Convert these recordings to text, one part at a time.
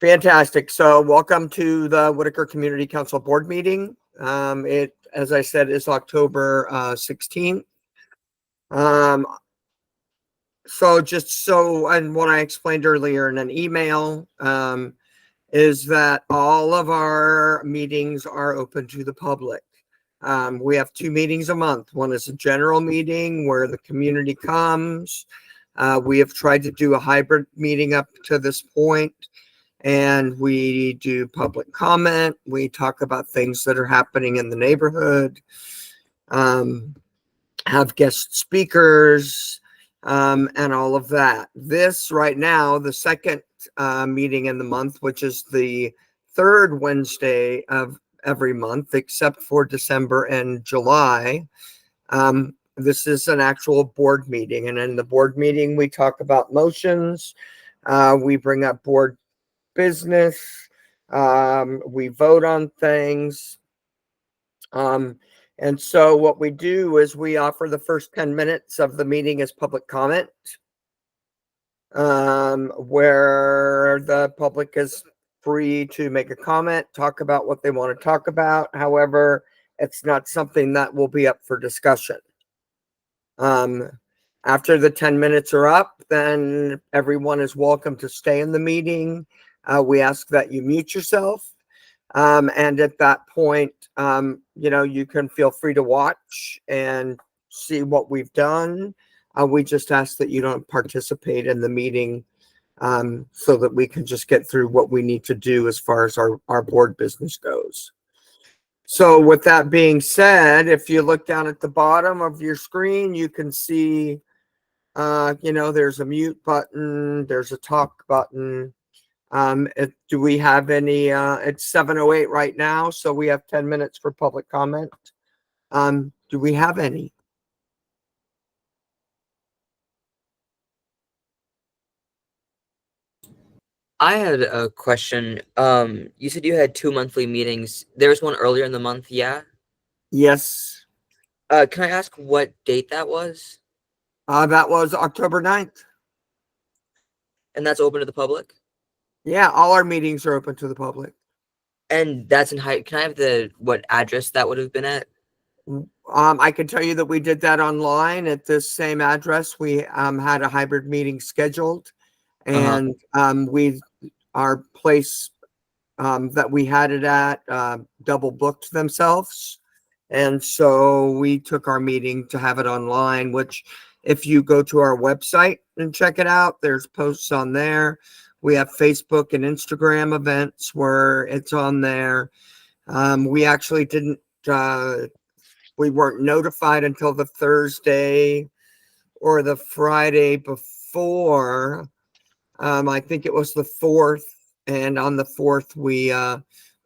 Fantastic. So welcome to the Whitaker Community Council Board meeting. It, as I said, is October 16th. And what I explained earlier in an email is that all of our meetings are open to the public. We have 2 meetings a month. One is a general meeting where the community comes. We have tried to do a hybrid meeting up to this point, and we do public comment. We talk about things that are happening in the neighborhood, have guest speakers, and all of that. This right now, the second meeting in the month, which is the 3rd Wednesday of every month, except for December and July. This is an actual board meeting. And in the board meeting, we talk about motions. We bring up board business. We vote on things. And so what we do is we offer the first 10 minutes of the meeting as public comment, where the public is free to make a comment, talk about what they want to talk about. However, it's not something that will be up for discussion. After the 10 minutes are up, then everyone is welcome to stay in the meeting. We ask that you mute yourself. And at that point, you can feel free to watch and see what we've done. We just ask that you don't participate in the meeting, so that we can just get through what we need to do as far as our board business goes. So with that being said, if you look down at the bottom of your screen, you can see, there's a mute button, there's a talk button. Do we have any, it's 7:08 right now, so we have 10 minutes for public comment. Do we have any? I had a question. You said you had 2 monthly meetings. There was one earlier in the month, yeah? Yes. Can I ask what date that was? That was October 9th. And that's open to the public? Yeah, all our meetings are open to the public. And that's in can I have what address that would have been at? I can tell you that we did that online at this same address. We had a hybrid meeting scheduled, and our place that we had it at double booked themselves. And so we took our meeting to have it online, which if you go to our website and check it out, there's posts on there. We have Facebook and Instagram events where it's on there. We actually we weren't notified until the Thursday or the Friday before. I think it was the 4th. And on the 4th, we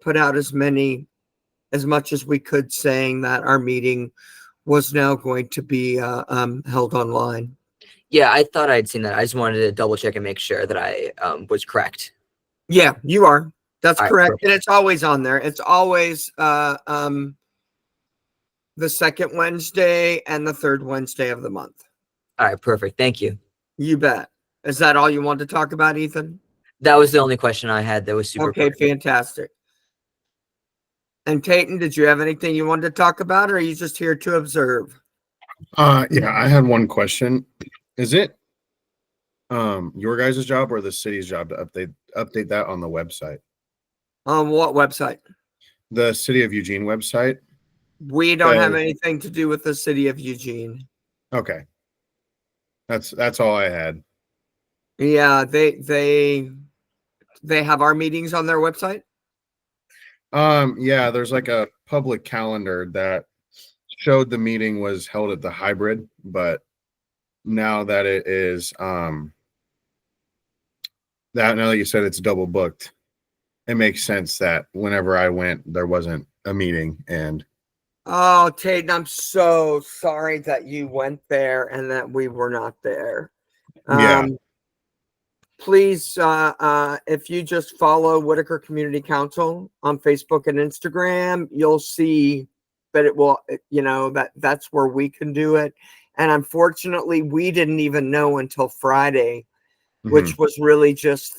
put out as much as we could, saying that our meeting was now going to be held online. Yeah, I thought I'd seen that. I just wanted to double check and make sure that I was correct. Yeah, you are. That's correct. Perfect. And it's always on there. It's always the 2nd Wednesday and the 3rd Wednesday of the month. All right, perfect. Thank you. You bet. Is that all you want to talk about, Ethan? That was the only question I had. That was super okay. perfect. Fantastic. And Tayton, did you have anything you wanted to talk about, or are you just here to observe? Yeah, I had one question. Is it your guys' job or the city's job to update that on the website? On what website? The City of Eugene website. We don't have anything to do with the City of Eugene. Okay. That's all I had. Yeah, they have our meetings on their website. Yeah, there's like a public calendar that showed the meeting was held at the hybrid, but now that it is now that you said it's double booked, it makes sense that whenever I went, there wasn't a meeting. And oh, Tayton, I'm so sorry that you went there and that we were not there. Yeah. Please, if you just follow Whitaker Community Council on Facebook and Instagram, you'll see that it will, that's where we can do it. And unfortunately, we didn't even know until Friday, which was really just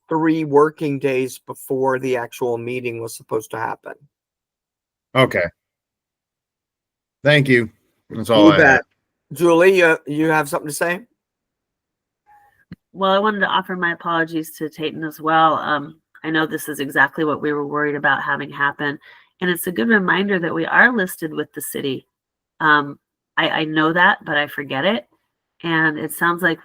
3 working days before the actual meeting was supposed to happen. Okay. Thank you. That's all You I had. bet. Julie, you have something to say? Well, I wanted to offer my apologies to Tayton as well. I know this is exactly what we were worried about having happen. And it's a good reminder that we are listed with the city. I know that, but I forget it. And it sounds like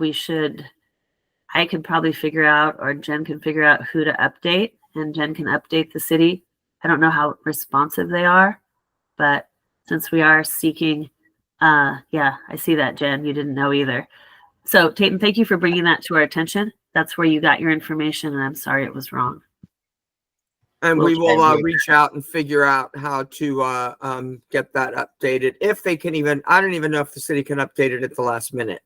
I could probably figure out, or Jen can figure out who to update, and Jen can update the city. I don't know how responsive they are, but since we are seeking, yeah, I see that, Jen. You didn't know either. So, Tayton, thank you for bringing that to our attention. That's where you got your information, and I'm sorry it was wrong. And We'll we will try to- reach out and figure out how to get that updated. If they can even, I don't even know if the city can update it at the last minute.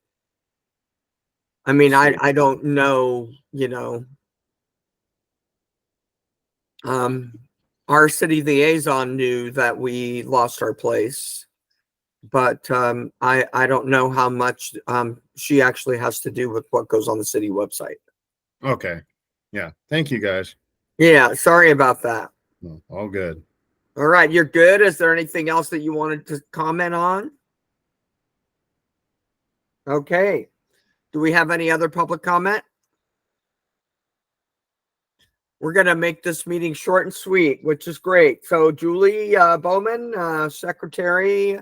I mean, I don't know, our city liaison knew that we lost our place, but I don't know how much she actually has to do with what goes on the city website. Okay. Yeah. Thank you, guys. Yeah, sorry about that. No, all good. All right, you're good. Is there anything else that you wanted to comment on? Okay. Do we have any other public comment? We're going to make this meeting short and sweet, which is great. So Julie Bowman, Secretary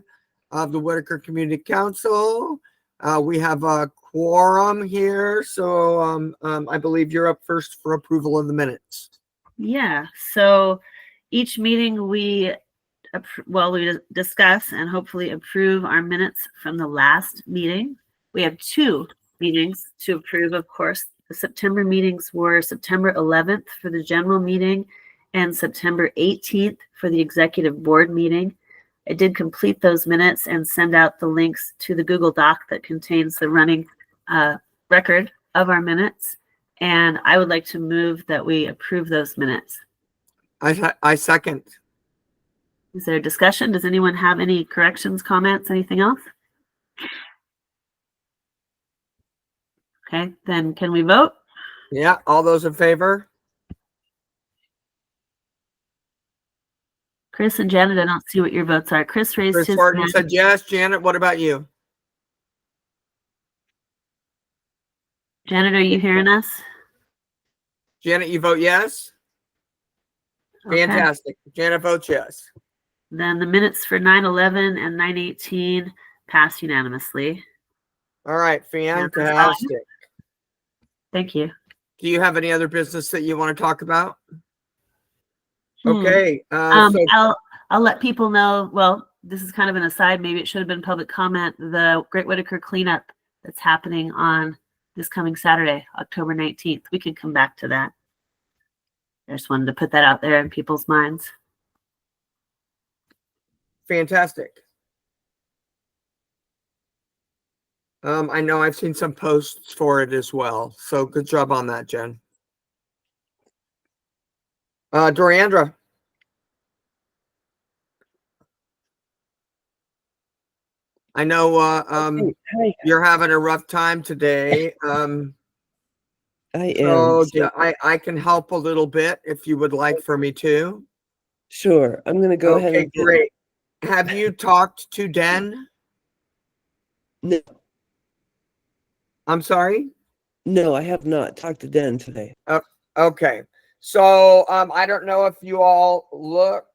of the Whitaker Community Council. We have a quorum here. So I believe you're up first for approval of the minutes. Yeah. So each meeting we discuss and hopefully approve our minutes from the last meeting. We have 2 meetings to approve, of course. The September meetings were September 11th for the general meeting and September 18th for the executive board meeting. I did complete those minutes and send out the links to the Google Doc that contains the running record of our minutes. And I would like to move that we approve those minutes. I second. Is there a discussion? Does anyone have any corrections, comments, anything else? Okay, then can we vote? Yeah, all those in favor? Chris and Janet, I don't see what your votes are. Chris raised Chris his Horton hand. said yes. Janet, what about you? Janet, are you hearing us? Janet, you vote yes? Okay. Fantastic. Janet votes yes. Then the minutes for 9/11 and 9/18 pass unanimously. All right, fantastic. Thank you. Do you have any other business that you want to talk about? Okay. I'll let people know. Well, this is kind of an aside. Maybe it should have been public comment. The Great Whitaker cleanup that's happening on this coming Saturday, October 19th. We can come back to that. I just wanted to put that out there in people's minds. Fantastic. I know I've seen some posts for it as well. So good job on that, Jen. Doriandra. I know Hi, you're having a rough time today. I am. So So, I can help a little bit if you would like for me to. sure, I'm going to go ahead Okay, and get. great. Have you talked to Den? No, I'm sorry? no, I have not talked to Den today. Okay. So I don't know if you all looked.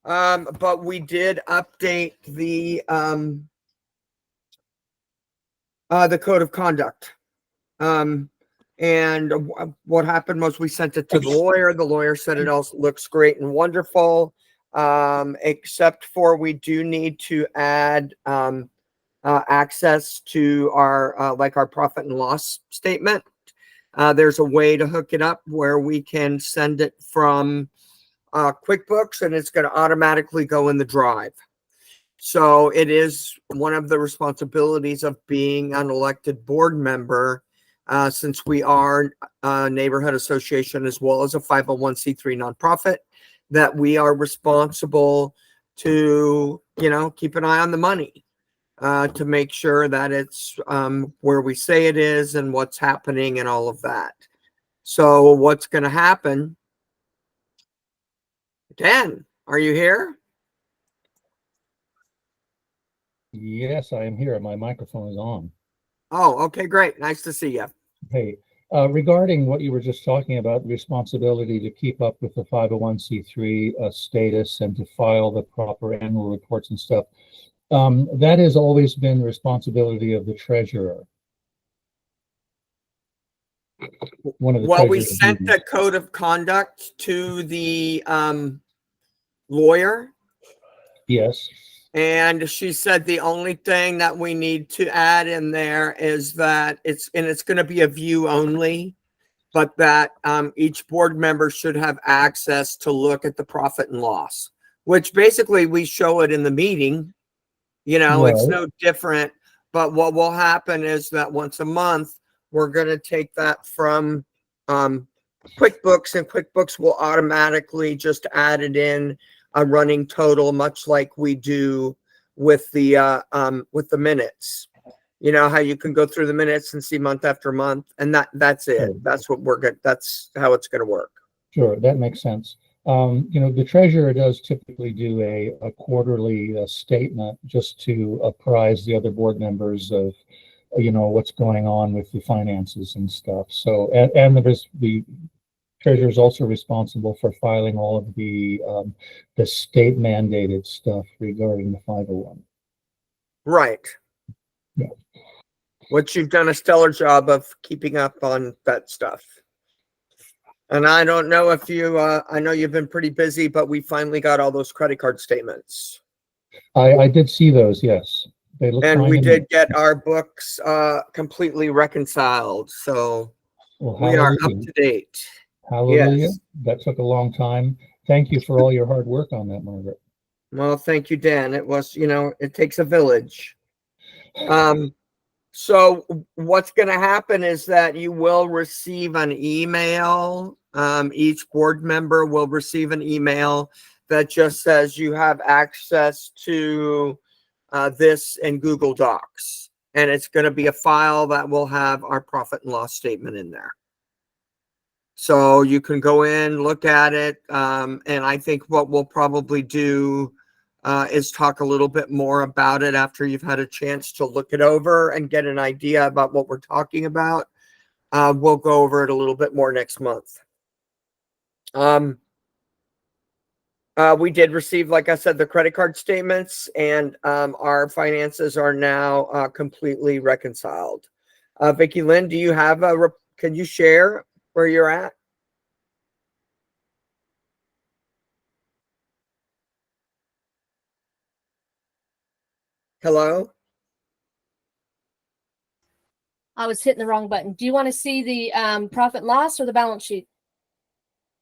But we did update the code of conduct. And what happened was we sent it to the lawyer. The lawyer said it all looks great and wonderful, except for we do need to add access to our like our profit and loss statement. There's a way to hook it up where we can send it from QuickBooks, and it's going to automatically go in the drive. So it is one of the responsibilities of being an elected board member, since we are a neighborhood association as well as a 501c3 nonprofit, that we are responsible to, keep an eye on the money. to make sure that it's where we say it is and what's happening and all of that. So what's going to happen? Dan, are you here? Yes, I am here. My microphone is on. Oh, okay, great. Nice to see you. Hey, regarding what you were just talking about, responsibility to keep up with the 501c3 status and to file the proper annual reports and stuff, that has always been the responsibility of the treasurer. One of the Well, we treasurer's sent duties. the code of conduct to the lawyer, Yes. and she said the only thing that we need to add in there is that it's going to be a view only, but that each board member should have access to look at the profit and loss, which basically we show it in the meeting. You know, it's Right. no different. But what will happen is that once a month, we're going to take that from QuickBooks, and QuickBooks will automatically just add it in a running total, much like we do with the minutes. You know how you can go through the minutes and see month after month, and that's it. Sure. That's what we're good. That's how it's going to work. Sure, that makes sense. The treasurer does typically do a quarterly statement just to apprise the other board members of, what's going on with the finances and stuff. So, and the treasurer is also responsible for filing all of the state mandated stuff regarding the 501. Right. Yeah. Which you've done a stellar job of keeping up on that stuff. And I don't know if you, I know you've been pretty busy, but we finally got all those credit card statements. I did see those, yes. They look And fine we to did me. get our books completely reconciled. So Well, we are up hallelujah. to date. Hallelujah. Yes. That took a long time. Thank you for all your hard work on that, Margaret. Well, thank you, Dan. It was, it takes a village. So what's going to happen is that you will receive an email. Each board member will receive an email that just says you have access to this in Google Docs. And it's going to be a file that will have our profit and loss statement in there. So you can go in, look at it. And I think what we'll probably do is talk a little bit more about it after you've had a chance to look it over and get an idea about what we're talking about. We'll go over it a little bit more next month. We did receive, like I said, the credit card statements, and our finances are now completely reconciled. Vicki Lynn, do you have can you share where you're at? Hello? I was hitting the wrong button. Do you want to see the profit and loss or the balance sheet?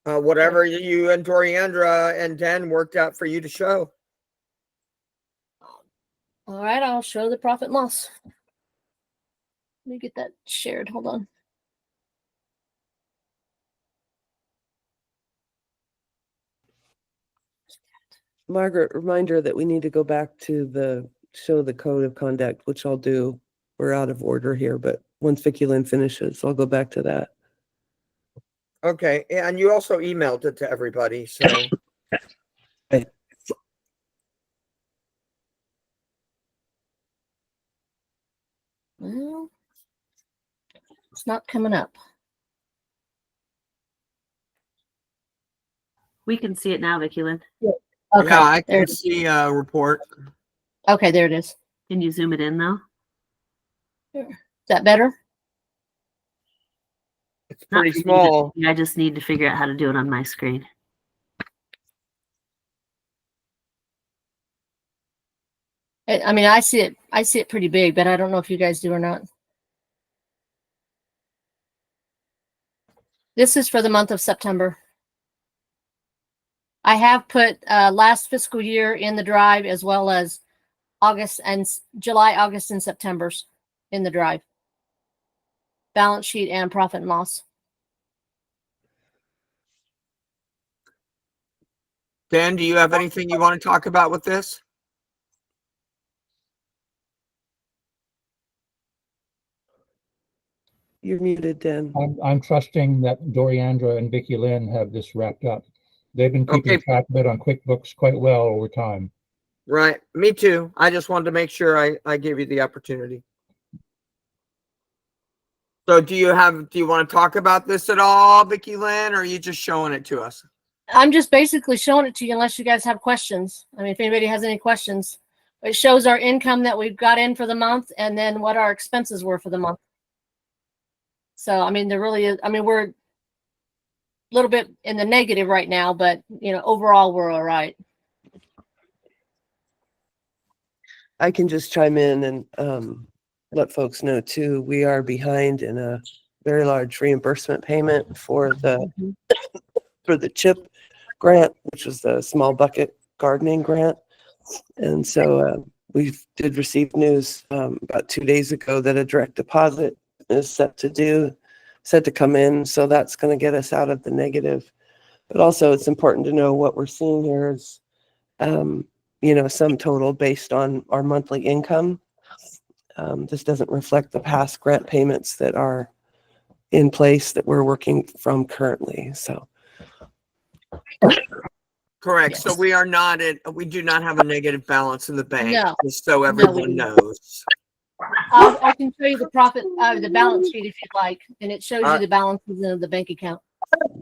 Whatever you and Doriandra and Dan worked out for you to show. All right, I'll show the profit and loss. Let me get that shared. Hold on. Margaret, reminder that we need to go back to show the code of conduct, which I'll do. We're out of order here, but once Vicki Lynn finishes, I'll go back to that. Okay, and you also emailed it to everybody, so. Well, it's not coming up. We can see it now, Vicki Lynn. Okay, Yeah, I there can it is. see a report. Okay, there it is. Can you zoom it in though? Is that better? It's Not pretty for me, small. I just need to figure out how to do it on my screen. I mean, I see it pretty big, but I don't know if you guys do or not. This is for the month of September. I have put last fiscal year in the drive, as well as August and July, August, and September's in the drive. Balance sheet and profit and loss. Dan, do you have anything you want to talk about with this? You're muted, Dan. I'm trusting that Doriandra and Vicky Lynn have this wrapped up. They've been keeping Okay. track of it on QuickBooks quite well over time. Right. Me too. I just wanted to make sure I gave you the opportunity. So do you want to talk about this at all, Vicky Lynn, or are you just showing it to us? I'm just basically showing it to you unless you guys have questions. I mean, if anybody has any questions. It shows our income that we've got in for the month and then what our expenses were for the month. So, I mean, there really is, I mean, we're a little bit in the negative right now, but, you know, overall, we're all right. I can just chime in and let folks know too, we are behind in a very large reimbursement payment for the CHIP grant, which is the small bucket gardening grant. And so we did receive news about 2 days ago that a direct deposit is set to come in. So that's going to get us out of the negative. But also it's important to know what we're seeing here is, you know, sum total based on our monthly income. This doesn't reflect the past grant payments that are in place that we're working from currently. So. Correct. Yes. So we do not have a negative balance in the bank, No. just so we everyone don't. knows. I can show you the profit, the balance sheet if you'd like, and it shows you the balances in the bank account.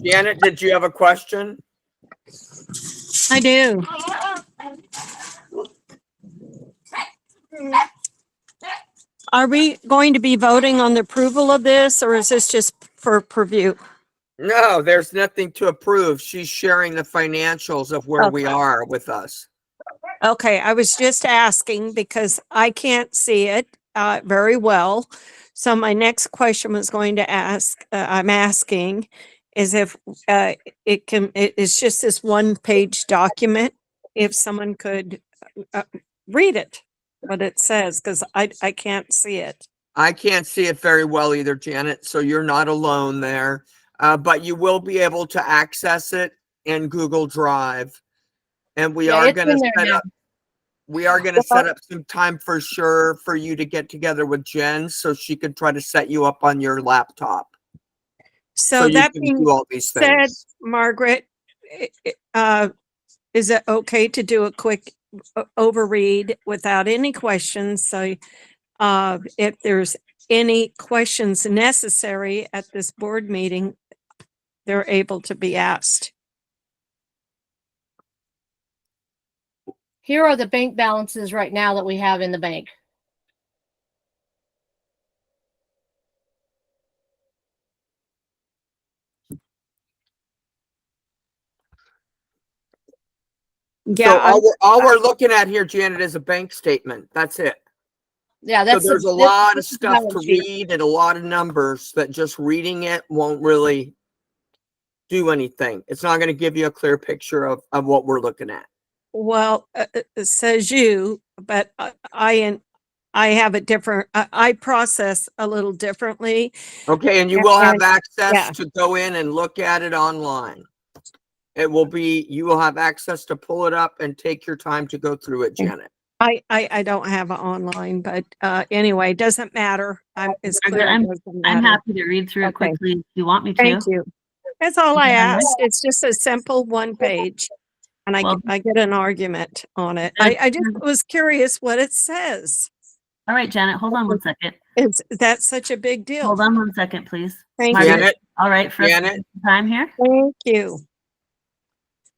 Janet, did you have a question? I do. Are we going to be voting on the approval of this, or is this just for purview? No, there's nothing to approve. She's sharing the financials of where we are with us. Okay, I was just asking because I can't see it very well. So my next question was going to ask, I'm asking, is if it's just this one-page document, if someone could read it, what it says, because I can't see it. I can't see it very well either, Janet, so you're not alone there. But you will be able to access it in Google Drive. And we are going to set up. We are going to set up some time for sure for you to get together with Jen so she could try to set you up on your laptop. So you that can being do all these said, things. Margaret, is it okay to do a quick overread without any questions? So if there's any questions necessary at this board meeting, they're able to be asked. Here are the bank balances right now that we have in the bank. Yeah, So all we're looking at here, Janet, is a bank statement. That's it. Yeah, So that's there's a this lot of is the stuff to balance sheet. read and a lot of numbers that just reading it won't really do anything. It's not going to give you a clear picture of what we're looking at. well, it says you, but I have a different, I process a little differently. Okay, and you will have And- access yeah. to go in and look at it online. It will be, you will have access to pull it up and take your time to go through it, Janet. I don't have it online, but anyway, doesn't matter. It's clear. I'm it doesn't I'm matter. happy to read through it Okay. quickly if you want me to. Thank you. That's all I Okay. asked. It's just a simple one page. And Well- I get an argument on it. I just was curious what it says. All right, Janet, hold on one second. That's such a big deal. Hold on one second, please. Thank Margaret, you. Janet, all right, for us to Janet. take some time here. Thank you.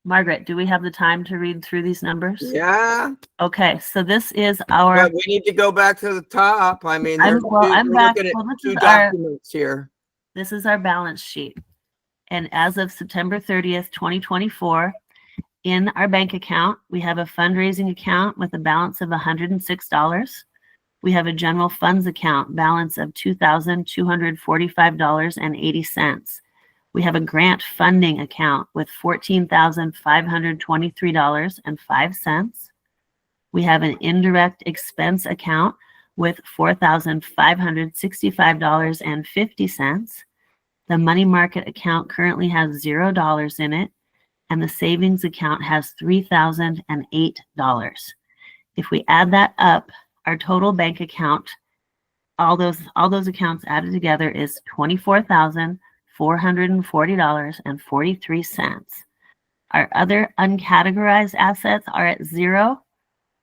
Margaret, do we have the time to read through these numbers? Yeah, Okay, so this is our, but we need to go back to the top. I mean, I'm we're back. looking at Well, two documents here. this is our balance sheet. And as of September 30th, 2024, in our bank account, we have a fundraising account with a balance of $106. We have a general funds account balance of $2,245.80. We have a grant funding account with $14,523.05. We have an indirect expense account with $4,565.50. The money market account currently has $0 in it, and the savings account has $3,008. If we add that up, our total bank account all those accounts added together is $24,440.43. Our other uncategorized assets are at 0.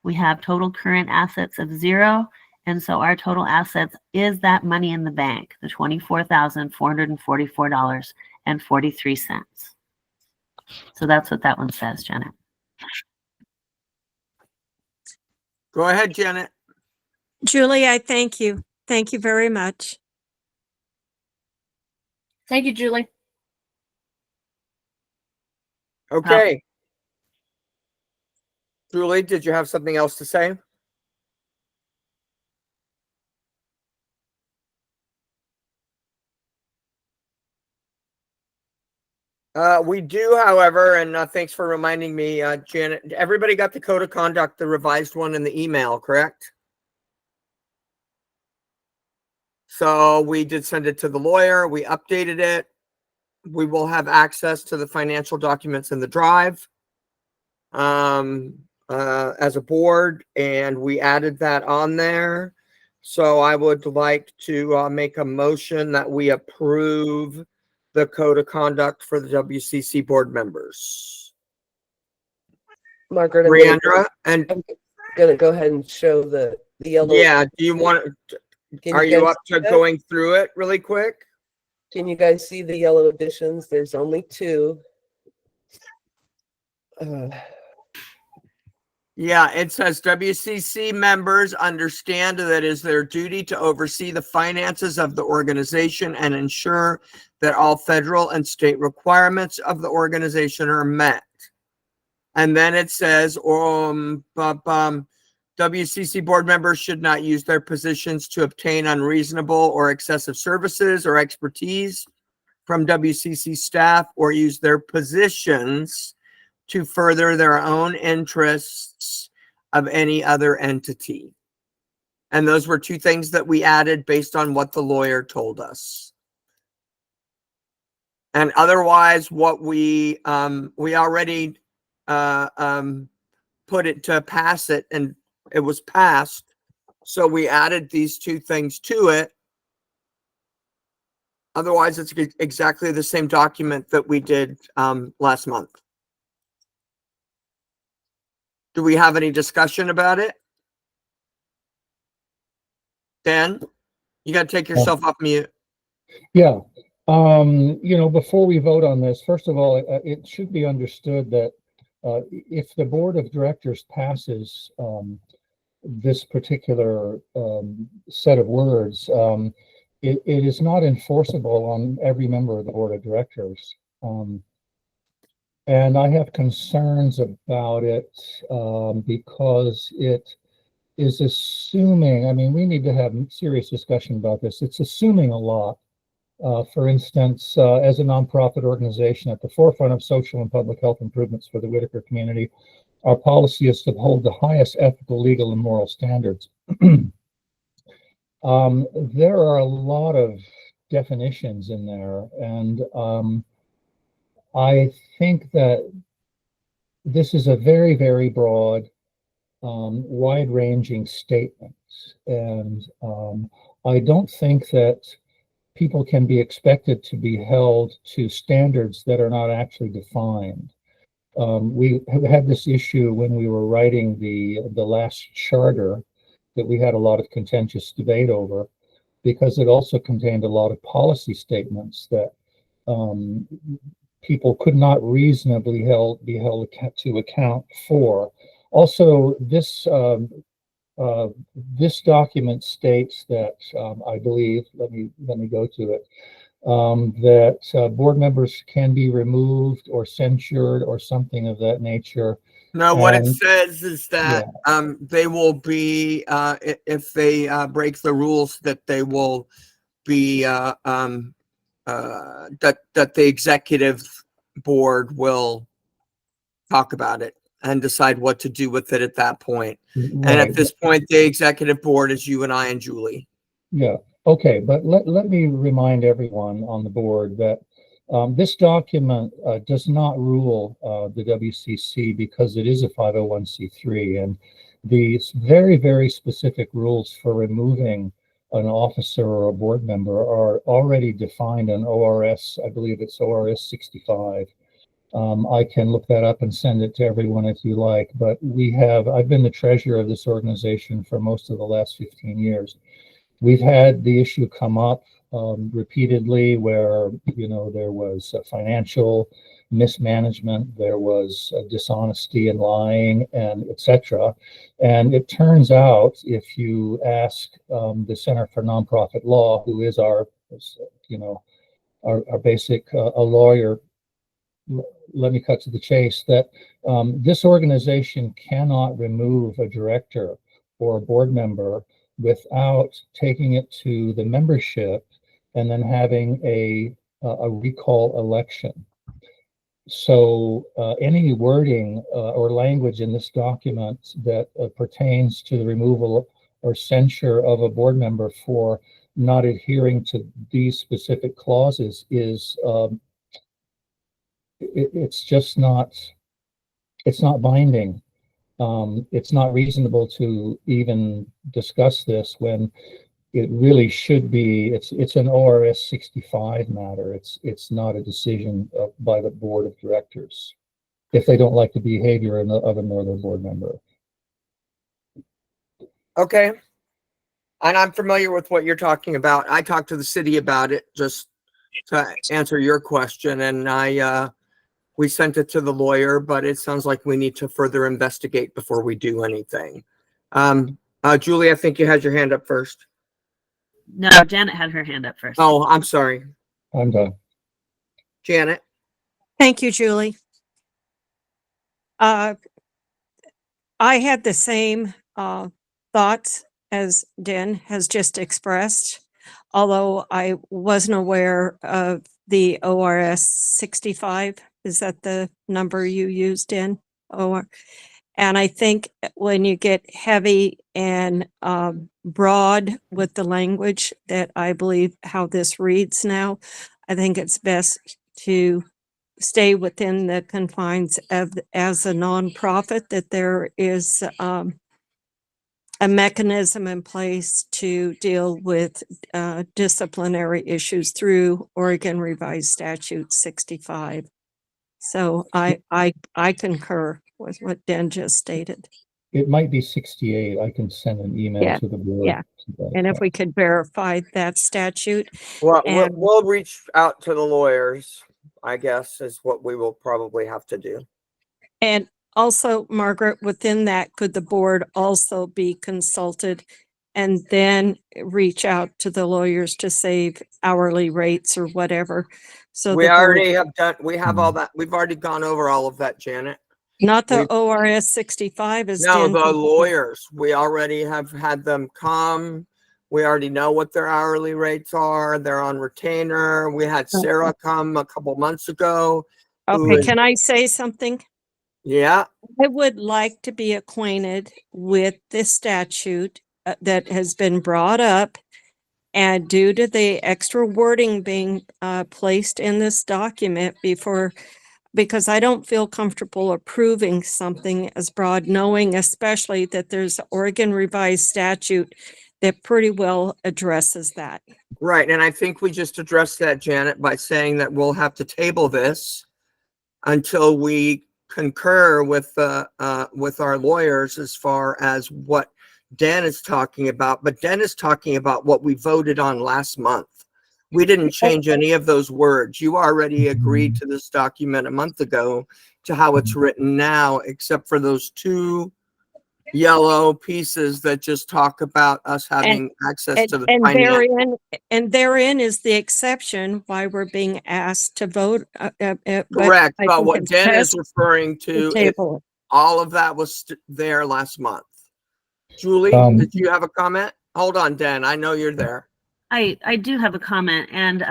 We have total current assets of 0. And so our total assets is that money in the bank, the $24,444.43. So that's what that one says, Janet. Go ahead, Janet. Julie, I thank you. Thank you very much. Thank you, Julie. Okay. Julie, did you have something else to say? We do, however, and thanks for reminding me, Janet, everybody got the code of conduct, the revised one in the email, correct? So we did send it to the lawyer. We updated it. We will have access to the financial documents in the drive as a board, and we added that on there. So I would like to make a motion that we approve the code of conduct for the WCC board members. Margaret, Briandra, and I'm gonna go ahead and show the yellow. yeah, do you want to, are you guys up to see that? going through it really quick? Can you guys see the yellow additions? There's only 2. Yeah, it says WCC members understand that it is their duty to oversee the finances of the organization and ensure that all federal and state requirements of the organization are met. And then it says, WCC board members should not use their positions to obtain unreasonable or excessive services or expertise from WCC staff, or use their positions to further their own interests of any other entity. And those were 2 things that we added based on what the lawyer told us. And otherwise, what we already put it to pass it, and it was passed. So we added these 2 things to it. Otherwise, it's exactly the same document that we did last month. Do we have any discussion about it? Dan, you got to take yourself off mute. Yeah. Before we vote on this, first of all, it should be understood that if the board of directors passes this particular set of words, it is not enforceable on every member of the board of directors. And I have concerns about it because it is assuming, I mean, we need to have serious discussion about this. It's assuming a lot. For instance, as a nonprofit organization at the forefront of social and public health improvements for the Whitaker community, our policy is to hold the highest ethical, legal, and moral standards. There are a lot of definitions in there, and I think that this is a very, very broad, wide-ranging statement, and I don't think that people can be expected to be held to standards that are not actually defined. We had this issue when we were writing the last charter that we had a lot of contentious debate over, because it also contained a lot of policy statements that people could not reasonably be held to account for. Also, this document states that I believe, let me go to it, that board members can be removed or censured or something of that nature. No, what it says is that they will be, if they break the rules, that they will be, that the executive board will talk about it and decide what to do with it at that point. Right. And at this point, the executive board is you and I and Julie. Yeah. Okay. But let me remind everyone on the board that this document does not rule the WCC because it is a 501c3, and these very, very specific rules for removing an officer or a board member are already defined in ORS. I believe it's ORS 65. I can look that up and send it to everyone if you like, but I've been the treasurer of this organization for most of the last 15 years. We've had the issue come up repeatedly where, there was financial mismanagement, there was dishonesty and lying, and etc. And it turns out, if you ask the Center for Nonprofit Law, who is our basic a lawyer, let me cut to the chase, that this organization cannot remove a director or a board member without taking it to the membership and then having a recall election. So any wording or language in this document that pertains to the removal or censure of a board member for not adhering to these specific clauses is it's not binding. It's not reasonable to even discuss this when it really should be. It's an ORS 65 matter. It's not a decision by the board of directors if they don't like the behavior of another board member. Okay. And I'm familiar with what you're talking about. I talked to the city about it just to answer your question, and we sent it to the lawyer, but it sounds like we need to further investigate before we do anything. Julie, I think you had your hand up first. No, Janet had her hand up first. Oh, I'm sorry. I'm done. Janet. Thank you, Julie. I had the same thoughts as Den has just expressed, although I wasn't aware of the ORS 65. Is that the number you used in? And I think when you get heavy and broad with the language that I believe how this reads now, I think it's best to stay within the confines of, as a nonprofit, that there is a mechanism in place to deal with disciplinary issues through Oregon Revised Statute 65. So I concur with what Den just stated. It might be 68. I can send an email to the board. Yeah. And if we could verify that statute. Well, And- we'll reach out to the lawyers, I guess, is what we will probably have to do. And also, Margaret, within that, could the board also be consulted and then reach out to the lawyers to save hourly rates or whatever? So We the board- already have done, we have all that. We've already gone over all of that, Janet. Not the we've- ORS 65 is. No, Den the completed. lawyers, we already have had them come. We already know what their hourly rates are. They're on retainer. We had Sarah come a couple months ago. who Okay, is- can I say something? Yeah, I would like to be acquainted with this statute that has been brought up, and due to the extra wording being placed in this document because I don't feel comfortable approving something as broad, knowing especially that there's Oregon Revised Statute that pretty well addresses that. right. And I think we just addressed that, Janet, by saying that we'll have to table this until we concur with our lawyers as far as what Dan is talking about. But Dan is talking about what we voted on last month. We didn't change any of those words. You already agreed to this document a month ago to how it's written now, except for those two yellow pieces that just talk about us having access to the financial. Therein is the exception why we're being asked to vote. Correct. But what Dan is referring to, table. all of that was there last month. Julie, did you have a comment? Hold on, Dan. I know you're there. I do have a comment, and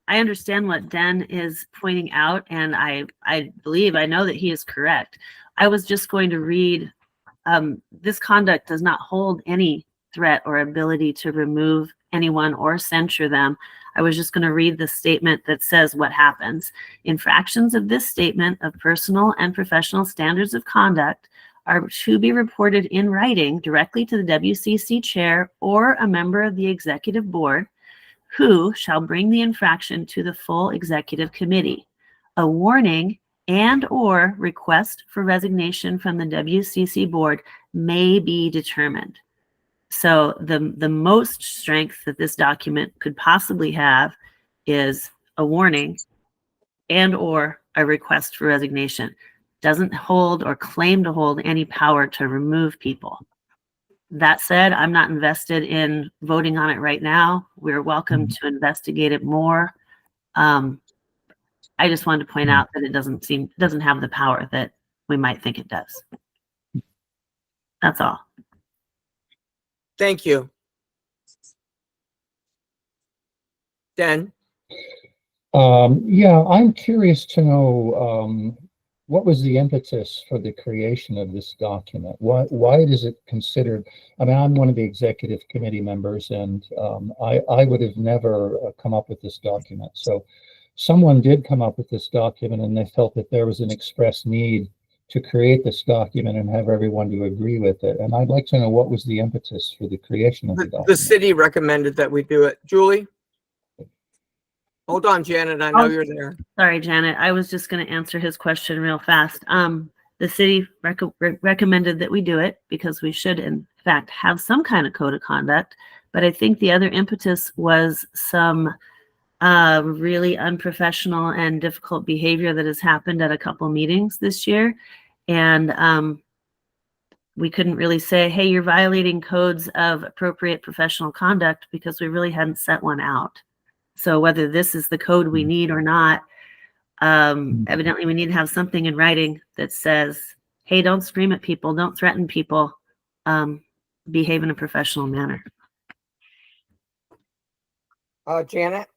I understand what Den is pointing out, and I know that he is correct. I was just going to read, this conduct does not hold any threat or ability to remove anyone or censure them. I was just going to read the statement that says what happens. Infractions of this statement of personal and professional standards of conduct are to be reported in writing directly to the WCC chair or a member of the executive board, who shall bring the infraction to the full executive committee. A warning and or request for resignation from the WCC board may be determined. So the most strength that this document could possibly have is a warning and or a request for resignation. Doesn't hold or claim to hold any power to remove people. That said, I'm not invested in voting on it right now. We're welcome to investigate it more. I just wanted to point out that it doesn't have the power that we might think it does. That's all. Thank you. Dan? Yeah, I'm curious to know what was the impetus for the creation of this document? Why is it considered? I mean, I'm one of the executive committee members, and I would have never come up with this document. So someone did come up with this document, and they felt that there was an express need to create this document and have everyone to agree with it. And I'd like to know what was the impetus for the creation of the document. The city recommended that we do it. Julie? Hold on, Janet. I know you're there. Sorry, Janet. I was just going to answer his question real fast. The city recommended that we do it because we should, in fact, have some kind of code of conduct. But I think the other impetus was some really unprofessional and difficult behavior that has happened at a couple meetings this year. And we couldn't really say, hey, you're violating codes of appropriate professional conduct, because we really hadn't set one out. So whether this is the code we need or not, evidently we need to have something in writing that says, hey, don't scream at people, don't threaten people, behave in a professional manner. Janet?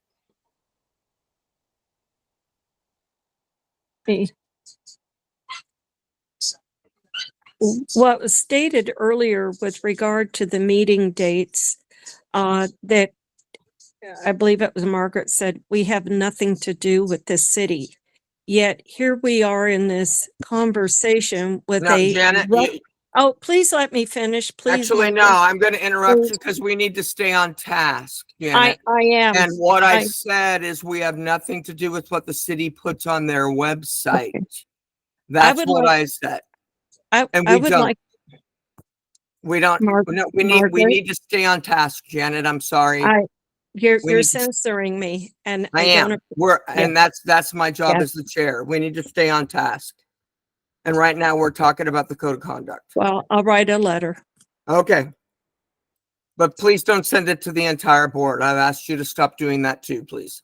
What was stated earlier with regard to the meeting dates, that I believe it was Margaret said, we have nothing to do with the city. Yet here we are in this conversation with Janet, oh, please let me finish, please. Actually, no, I'm going to interrupt you because we need to stay on task, Janet. I am. And what I said is we have nothing to do with what the city puts on their website. Okay. That's what I said. And we don't. We don't. No, we need to stay on task, Janet. I'm sorry. You're censoring me, and I am. And that's my job as the chair. We need to stay on task. And right now we're talking about the code of conduct. Well, I'll write a letter. Okay. But please don't send it to the entire board. I've asked you to stop doing that too, please.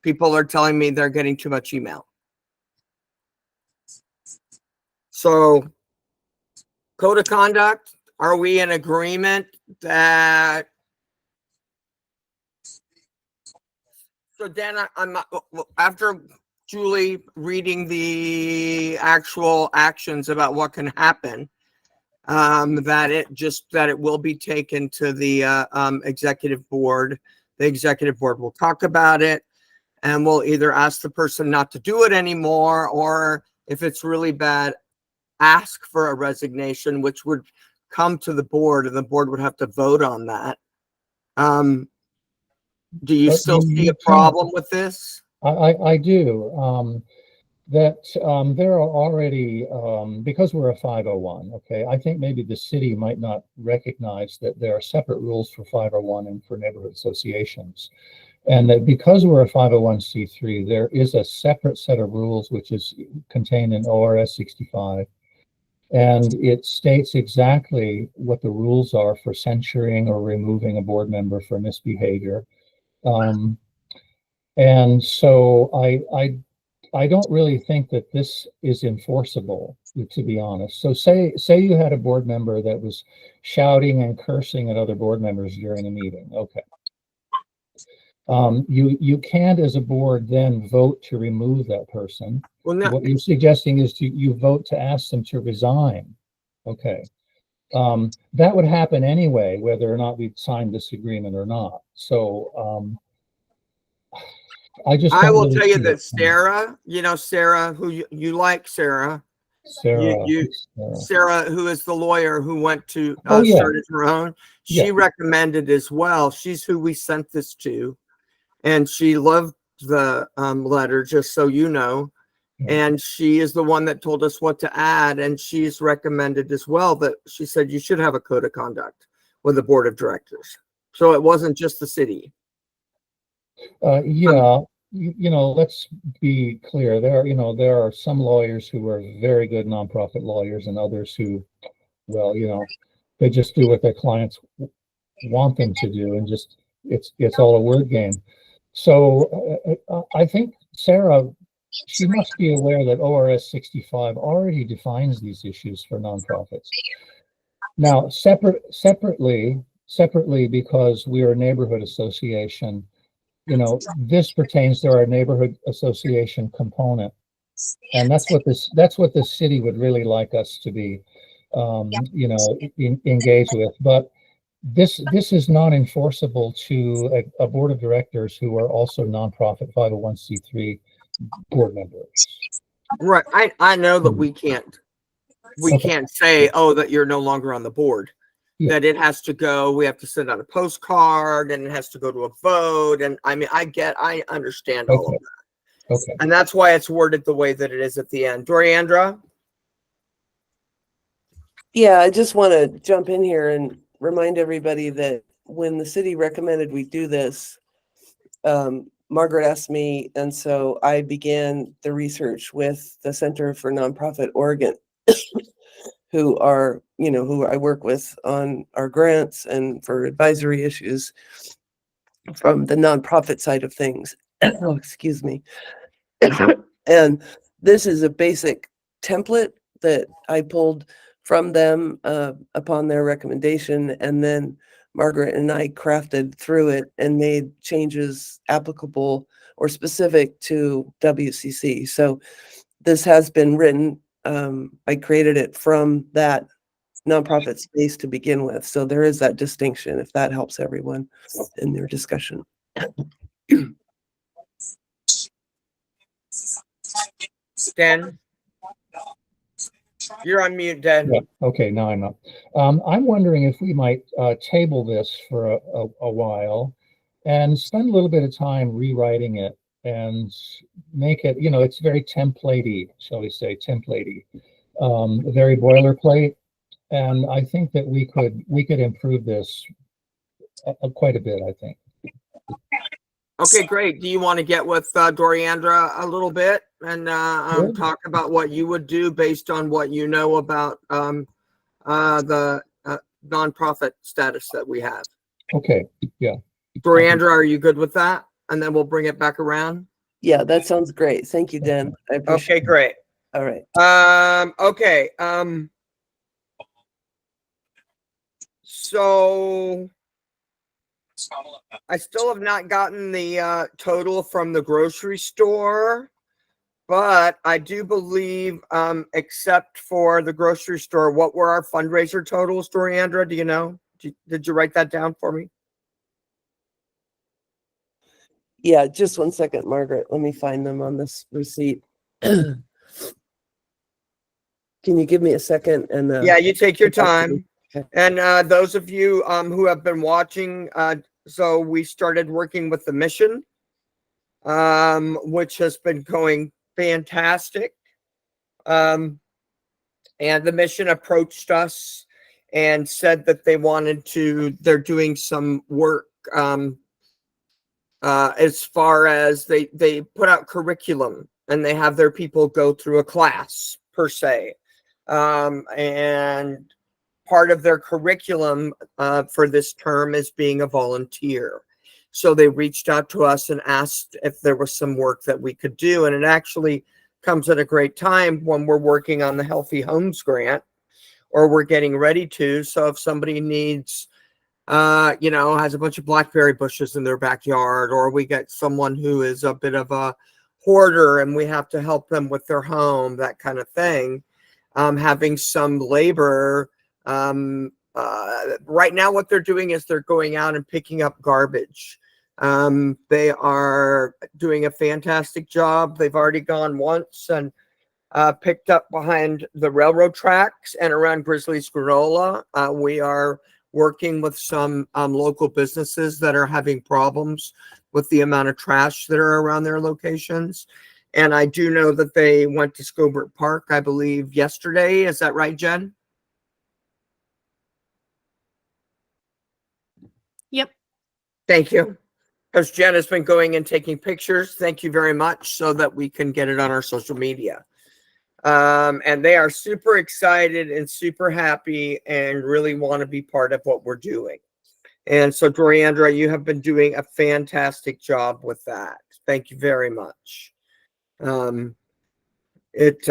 People are telling me they're getting too much email. So, code of conduct, are we in agreement that? So Dan, I'm after Julie reading the actual actions about what can happen, that it will be taken to the executive board. The executive board will talk about it, and we'll either ask the person not to do it anymore, or if it's really bad, ask for a resignation, which would come to the board, and the board would have to vote on that. Do you still see a problem with this? I do. There are already, because we're a 501, okay, I think maybe the city might not recognize that there are separate rules for 501 and for neighborhood associations. And that because we're a 501c3, there is a separate set of rules which is contained in ORS 65. And it states exactly what the rules are for censuring or removing a board member for misbehavior. And so I don't really think that this is enforceable, to be honest. So say you had a board member that was shouting and cursing at other board members during a meeting. Okay. You can't, as a board, then vote to remove that person. Well, what you're suggesting is you vote to ask them to resign. Okay. That would happen anyway, whether or not we've signed this agreement or not. So I will tell you that Sarah, Sarah, who you like, Sarah, Sarah, you Sarah, who is the lawyer who went to Oh, yeah. started her own, she Yeah. recommended as well. She's who we sent this to, and she loved the letter, just so you know. Yeah. And she is the one that told us what to add, and she's recommended as well that she said you should have a code of conduct with the board of directors. So it wasn't just the city. Yeah, you know, let's be clear. There are some lawyers who are very good nonprofit lawyers and others who, well, they just do what their clients want them to do, and just it's all a word game. So I think Sarah, she must be aware that ORS 65 already defines these issues for nonprofits. Now, separately, because we are a neighborhood association, this pertains to our neighborhood association component, and that's what the city would really like us to be, engaged with. But this is not enforceable to a board of directors who are also nonprofit 501c3 board members. Right. I know that we can't say, oh, that you're no longer on the board. Yeah. That it has to go, we have to send out a postcard, and it has to go to a vote. And I mean, I understand all of that. Okay. And that's why it's worded the way that it is at the end. Doriandra? Yeah, I just want to jump in here and remind everybody that when the city recommended we do this, Margaret asked me, and so I began the research with the Center for Nonprofit Oregon, who I work with on our grants and for advisory issues from the nonprofit side of things. Oh, excuse me. And this is a basic template that I pulled from them upon their recommendation, and then Margaret and I crafted through it and made changes applicable or specific to WCC. So this has been written. I created it from that nonprofit space to begin with. So there is that distinction, if that helps everyone in their discussion. Dan? You're on mute, Dan. Yeah. Okay, now I'm up. I'm wondering if we might table this for a while and spend a little bit of time rewriting it and make it, it's very template-y, shall we say, very boilerplate. And I think that we could improve this quite a bit, I think. Okay, great. Do you want to get with Doriandra a little bit and Sure. talk about what you would do based on what you know about the nonprofit status that we have? Okay, yeah. Doriandra, are you good with that? And then we'll bring it back around. Yeah, that sounds great. Thank you, Dan. I appreciate Okay, great. it. All right. Okay. So I still have not gotten the total from the grocery store, but I do believe, except for the grocery store, what were our fundraiser totals, Doriandra? Do you know? Did you write that down for me? Yeah, just 1 second, Margaret. Let me find them on this receipt. Can you give me a second? And Yeah, you take your get back to time. Okay. And those of you who have been watching, so we started working with the mission, which has been going fantastic. And the mission approached us and said that they're doing some work as far as they put out curriculum and they have their people go through a class per se. And part of their curriculum for this term is being a volunteer. So they reached out to us and asked if there was some work that we could do. And it actually comes at a great time when we're working on the Healthy Homes Grant, or we're getting ready to. So if somebody needs, has a bunch of blackberry bushes in their backyard, or we get someone who is a bit of a hoarder and we have to help them with their home, that kind of thing, having some labor. Right now what they're doing is they're going out and picking up garbage. They are doing a fantastic job. They've already gone once, and picked up behind the railroad tracks and around Grizzly's Granola. We are working with some local businesses that are having problems with the amount of trash that are around their locations. And I do know that they went to Scobert Park, I believe, yesterday. Is that right, Jen? Yep. Thank you. Because Jen has been going and taking pictures. Thank you very much, so that we can get it on our social media. And they are super excited and super happy and really want to be part of what we're doing. And so, Doriandra, you have been doing a fantastic job with that. Thank you very much. It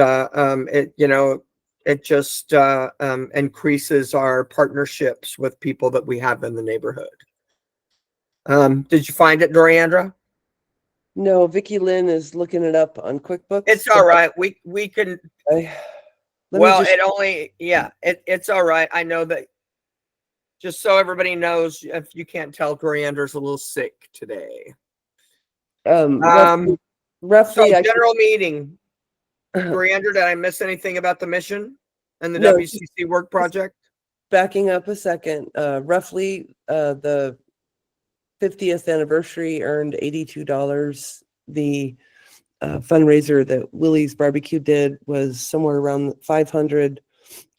just increases our partnerships with people that we have in the neighborhood. Did you find it, Doriandra? No, Vicky Lynn is looking it up on QuickBooks. It's all right. We can. It's all right. I know that. Just so everybody knows, if you can't tell, Doriandra's a little sick today. Roughly, So general meeting. Doriandra, did I miss anything about the mission and the No. WCC work project? Backing up a second, roughly the 50th anniversary earned $82. The fundraiser that Willie's Barbecue did was somewhere around 500,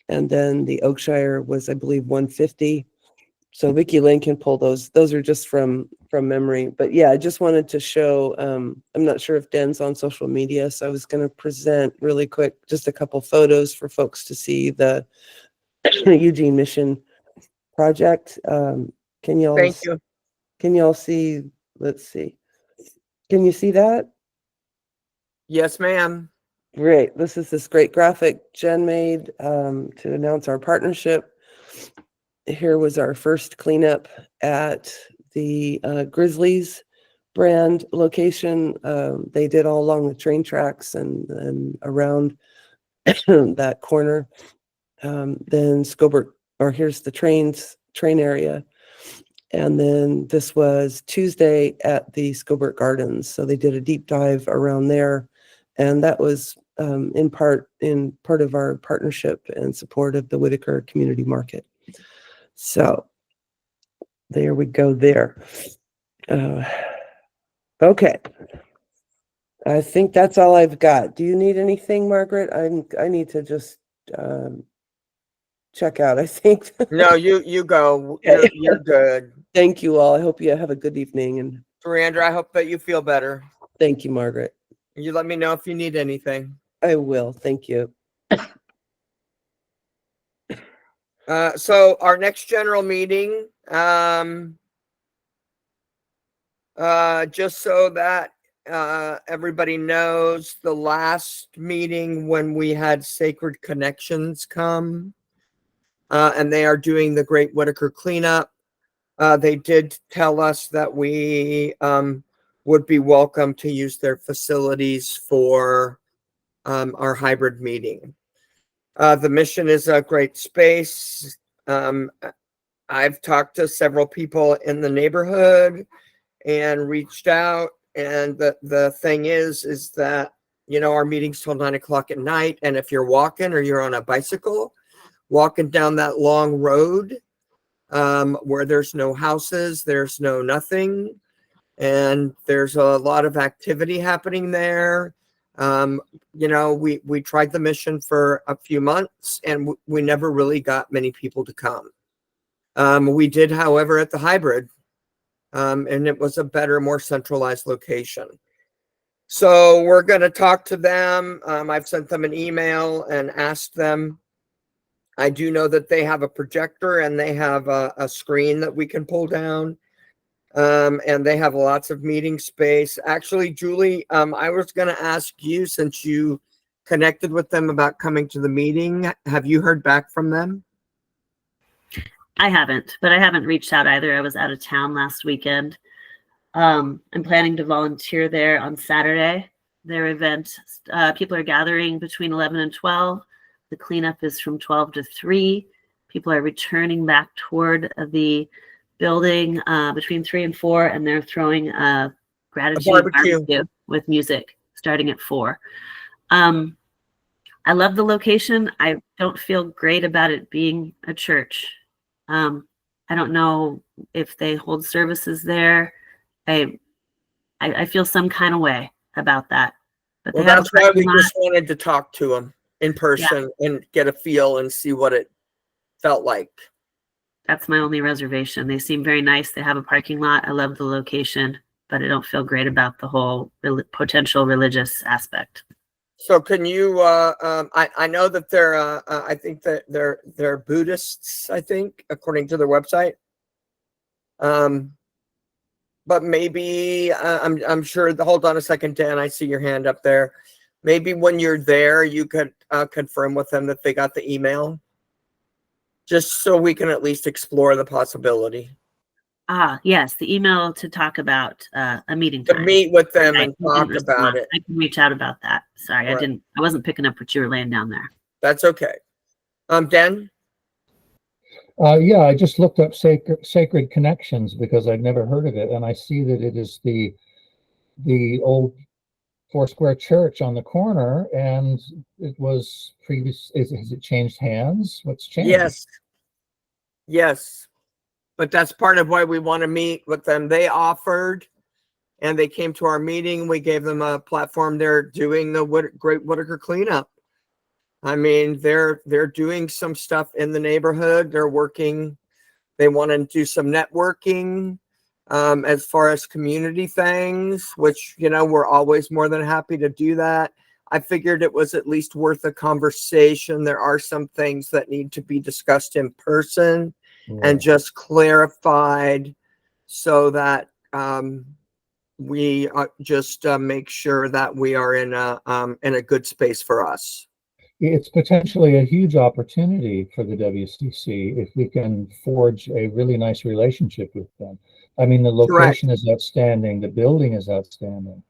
and then the Oakshire was, I believe, 150. So Vicky Lynn can pull those. Those are just from memory. But yeah, I just wanted to show. I'm not sure if Den's on social media, so I was going to present really quick just a couple photos for folks to see the Eugene Mission project. Can y'all? Thank you. Can y'all see? Let's see. Can you see that? Yes, ma'am. Great. This great graphic Jen made to announce our partnership. Here was our first cleanup at the Grizzlies brand location. They did all along the train tracks and around that corner. Then Scobert, or here's the train area. And then this was Tuesday at the Scobert Gardens. So they did a deep dive around there. And that was in part of our partnership and support of the Whitaker Community Market. So there we go there. Okay. I think that's all I've got. Do you need anything, Margaret? I need to just check out, I think. No, you go. You're good. Thank you all. I hope you have a good evening. And Doriandra, I hope that you feel better. thank you, Margaret. You let me know if you need anything. I will. Thank you. So our next general meeting, just so that everybody knows, the last meeting when we had Sacred Connections come, and they are doing the Great Whitaker cleanup. They did tell us that we would be welcome to use their facilities for our hybrid meeting. The mission is a great space. I've talked to several people in the neighborhood and reached out. And the thing is that, our meeting's till 9 o'clock at night. And if you're walking or you're on a bicycle, walking down that long road, where there's no houses, there's no nothing, and there's a lot of activity happening there. We tried the mission for a few months and we never really got many people to come. We did, however, at the hybrid, and it was a better, more centralized location. So we're going to talk to them. I've sent them an email and asked them. I do know that they have a projector and they have a screen that we can pull down. And they have lots of meeting space. Actually, Julie, I was going to ask you, since you connected with them about coming to the meeting, have you heard back from them? I haven't, but I haven't reached out either. I was out of town last weekend. I'm planning to volunteer there on Saturday. Their event, people are gathering between 11 and 12. The cleanup is from 12 to 3. People are returning back toward the building between 3 and 4, and they're throwing a gratitude barbecue with music starting at 4. I love the location. I don't feel great about it being a church. I don't know if they hold services there. I feel some kind of way about that. But Well, they have a that's why parking we lot. just wanted to talk to them in person and get a feel and see what it felt like. That's my only reservation. They seem very nice. They have a parking lot. I love the location, but I don't feel great about the whole potential religious aspect. So can you, I know that they're, I think that they're Buddhists, I think, according to their website. But maybe, I'm sure, hold on a second, Dan, I see your hand up there. Maybe when you're there, you could confirm with them that they got the email, just so we can at least explore the possibility. Ah, yes, the email to talk about a meeting To time. meet with them I and didn't talk respond. about it. I can reach out about that. Sorry, Right. I wasn't picking up what you were laying down there. That's okay. Dan? Yeah, I just looked up Sacred Connections because I'd never heard of it, and I see that it is the old Foursquare Church on the corner, and it was previous. Has it changed hands? What's changed? Yes. Yes. But that's part of why we want to meet with them. They offered, and they came to our meeting. We gave them a platform. They're doing the Great Whitaker cleanup. I mean, they're doing some stuff in the neighborhood. They're working. They want to do some networking as far as community things, which, we're always more than happy to do that. I figured it was at least worth a conversation. There are some things that need to be discussed in person and just clarified so that we just make sure that we are in a good space for us. It's potentially a huge opportunity for the WCC if we can forge a really nice relationship with them. I mean, the location is outstanding. The building is outstanding.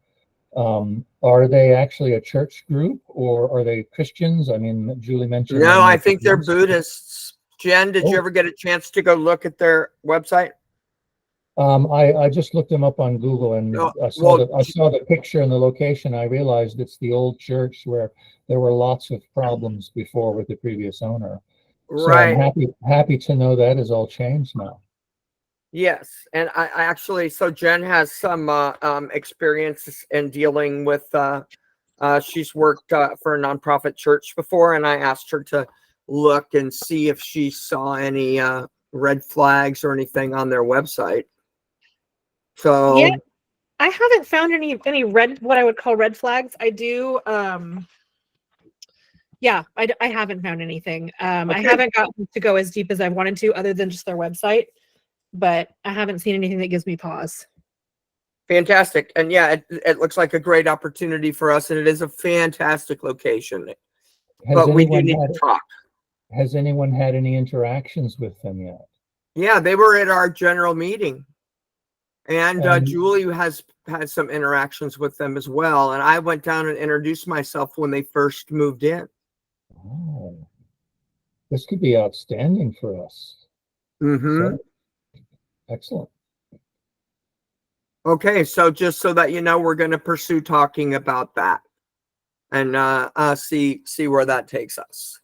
Are they actually a church group or are they Christians? I mean, Julie mentioned. No, I think they're Buddhists. Jen, did you ever get a chance to go look at their website? I just looked them up on Google and I saw the picture and the location. I realized it's the old church where there were lots of problems before with the previous owner. So I'm happy to know that is all changed now. Yes, and I actually, so Jen has some experience in dealing with. She's worked for a nonprofit church before, and I asked her to look and see if she saw any red flags or anything on their website. So yeah, I haven't found any what I would call red flags. I do. Yeah, I haven't found anything. Okay. I haven't gotten to go as deep as I wanted to, other than just their website. But I haven't seen anything that gives me pause. Fantastic. And yeah, it looks like a great opportunity for us, and it is a fantastic location. But we do need to talk. Has anyone had any interactions with them yet? Yeah, they were at our general meeting. And Julie has had some interactions with them as well. And I went down and introduced myself when they first moved in. Oh, this could be outstanding for us. Mm-hmm. So, excellent. Okay, so just so that you know, we're going to pursue talking about that and see where that takes us.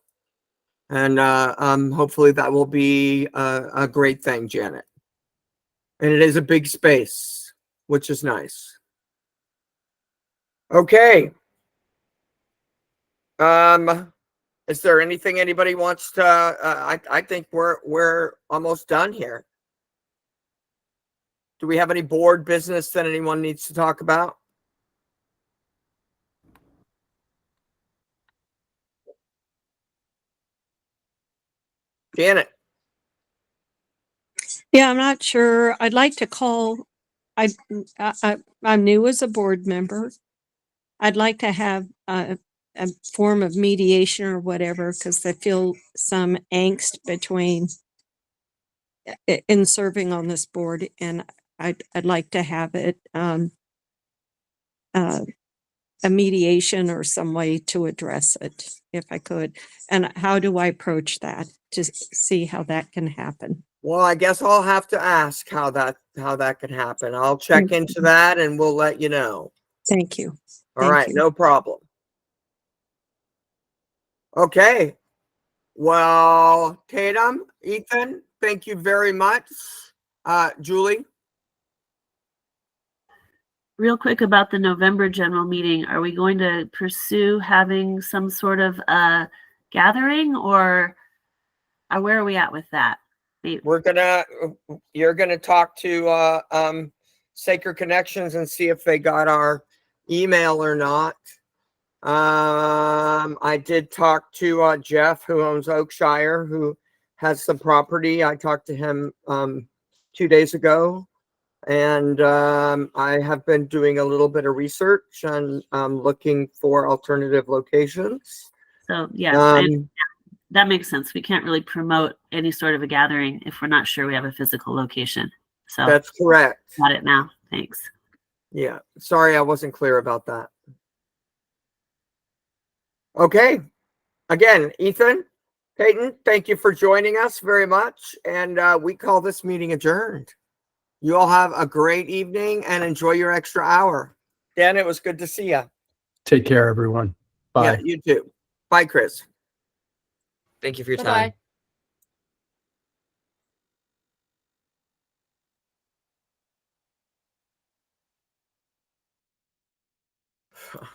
And hopefully that will be a great thing, Janet. And it is a big space, which is nice. Okay. Is there anything anybody wants to? I think we're almost done here. Do we have any board business that anyone needs to talk about? Janet. Yeah, I'm not sure. I'd like to call. I'm new as a board member. I'd like to have a form of mediation or whatever, because I feel some angst between in serving on this board, and I'd like to have it a mediation or some way to address it, if I could. And how do I approach that to see how that can happen? Well, I guess I'll have to ask how that can happen. I'll check into that and we'll let you know. Thank you. All right, no problem. Okay. Well, Tatum, Ethan, thank you very much. Julie? Real quick about the November general meeting, are we going to pursue having some sort of gathering, or where are we at with that? You're gonna talk to Sacred Connections and see if they got our email or not. I did talk to Jeff, who owns Oakshire, who has some property. I talked to him 2 days ago, and I have been doing a little bit of research and looking for alternative locations. So yeah, that makes sense. We can't really promote any sort of a gathering if we're not sure we have a physical location. So That's correct. got it now. Thanks. Yeah, sorry I wasn't clear about that. Okay, again, Ethan, Peyton, thank you for joining us very much, and we call this meeting adjourned. You all have a great evening and enjoy your extra hour. Dan, it was good to see you. Take care, everyone. Bye. Yeah, you too. Bye, Chris. Thank you for your Bye-bye. time.